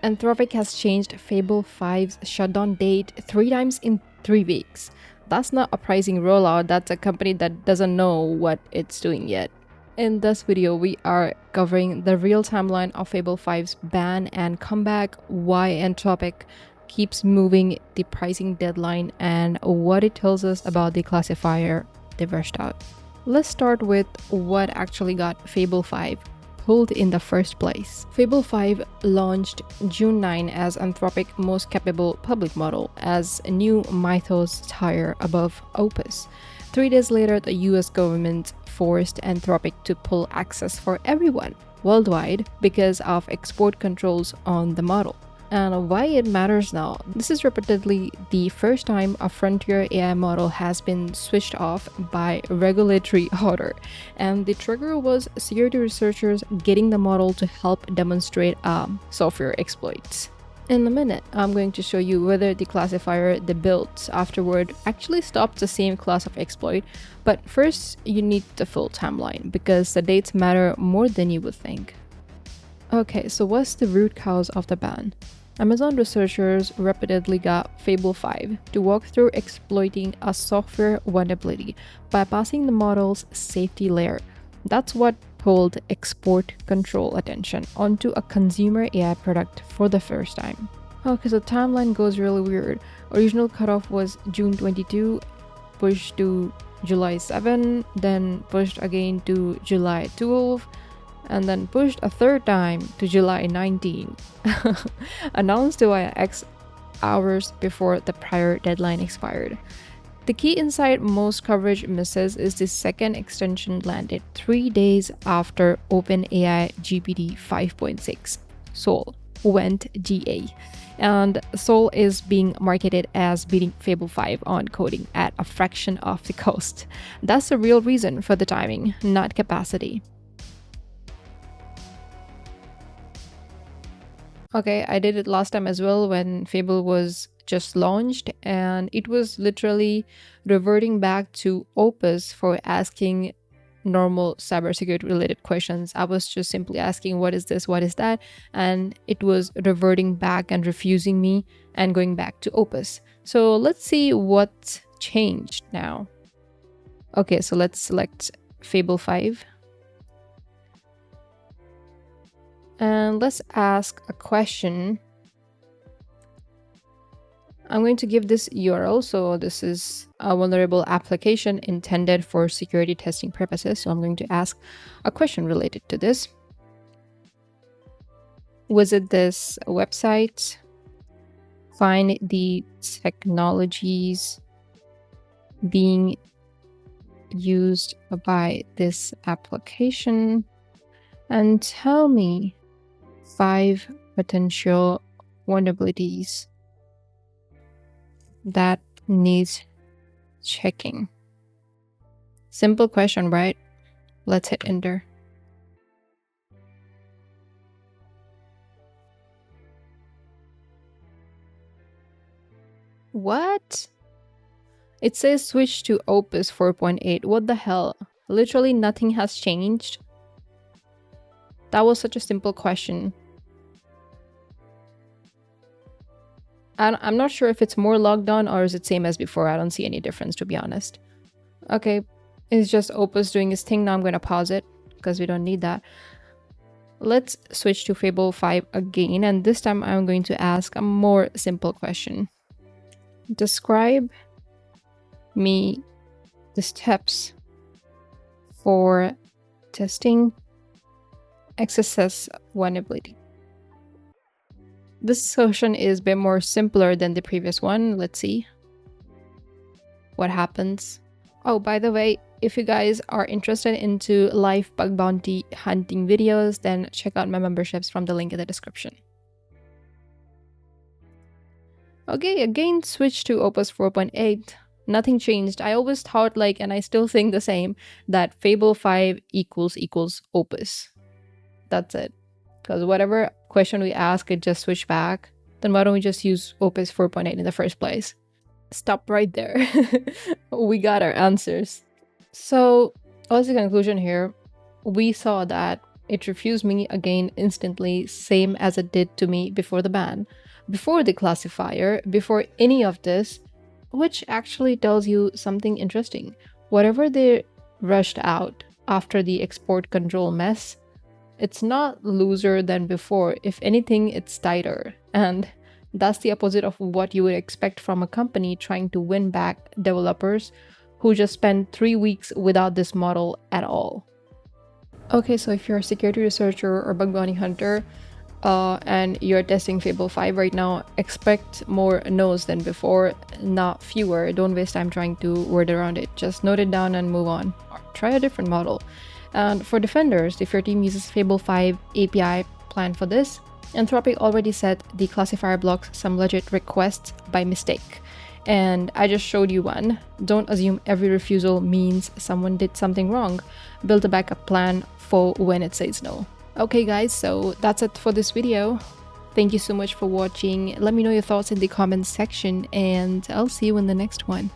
Anthropic has changed Fable 5's shutdown date 3 times in 3 weeks. That's not a pricing rollout, that's a company that doesn't know what it's doing yet. In this video, we are covering the real timeline of Fable 5's ban and comeback, why Anthropic keeps moving the pricing deadline, and what it tells us about the classifier they rushed out. Let's start with what actually got Fable 5 pulled in the first place. Fable 5 launched June 9 as Anthropic's most capable public model as a new Mythos tier above Opus. 3 days later, the US government forced Anthropic to pull access for everyone worldwide because of export controls on the model. And why it matters now. This is reportedly the first time a frontier AI model has been switched off by regulatory order, and the trigger was security researchers getting the model to help demonstrate software exploits. In a minute, I'm going to show you whether the classifier they built afterward actually stopped the same class of exploit, but first you need the full timeline because the dates matter more than you would think. Okay, so what's the root cause of the ban? Amazon researchers repeatedly got Fable 5 to walk through exploiting a software vulnerability, bypassing the model's safety layer. That's what pulled export control attention onto a consumer AI product for the first time. Okay, so the timeline goes really weird. Original cutoff was June 22, pushed to July 7, then pushed again to July 12, and then pushed a third time to July 19, announced to X hours before the prior deadline expired. The key insight most coverage misses is the second extension landed 3 days after OpenAI GPT 5.6 Soul went GA, and Soul is being marketed as beating Fable 5 on coding at a fraction of the cost. That's the real reason for the timing, not capacity. Okay, I did it last time as well when Fable was just launched, and it was literally reverting back to Opus for asking normal cybersecurity related questions. I was just simply asking, what is this, what is that? And it was reverting back and refusing me and going back to Opus. So let's see what changed now. Okay, so let's select Fable 5. And let's ask a question. I'm going to give this URL. So this is a vulnerable application intended for security testing purposes. So I'm going to ask a question related to this. Visit this website, find the technologies being used by this application, and tell me 5 potential vulnerabilities that needs checking. Simple question, right? Let's hit enter. What? It says switch to Opus 4.8. What the hell? Literally nothing has changed. That was such a simple question. I'm not sure if it's more logged on or is it same as before. I don't see any difference, to be honest. Okay, it's just Opus doing its thing. Now I'm going to pause it because we don't need that. Let's switch to Fable 5 again, and this time I'm going to ask a more simple question. Describe me the steps for testing XSS vulnerability. This solution is a bit more simpler than the previous one. Let's see what happens. Oh, by the way, if you guys are interested into live bug bounty hunting videos, then check out my memberships from the link in the description. Okay, again switch to Opus 4.8. Nothing changed. I always thought and I still think the same, that Fable 5 equals Opus. That's it. Because whatever question we ask, it just switch back. Then why don't we just use Opus 4.8 in the first place? Stop right there. We got our answers. So what's the conclusion here? We saw that It refused me again instantly, same as it did to me before the ban, before the classifier, before any of this, which actually tells you something interesting. Whatever they rushed out after the export control mess, it's not looser than before. If anything, it's tighter. And that's the opposite of what you would expect from a company trying to win back developers who just spent 3 weeks without this model at all. Okay, so if you're a security researcher or bug bounty hunter, and you're testing Fable 5 right now, expect more no's than before, not fewer. Don't waste time trying to word around it. Just note it down and move on. Or try a different model. And for defenders, if your team uses Fable 5 API, plan for this. Anthropic already said the classifier blocks some legit requests by mistake. And I just showed you one. Don't assume every refusal means someone did something wrong. Build a backup plan for when it says no. Okay guys, so that's it for this video. Thank you so much for watching. Let me know your thoughts in the comments section and I'll see you in the next one.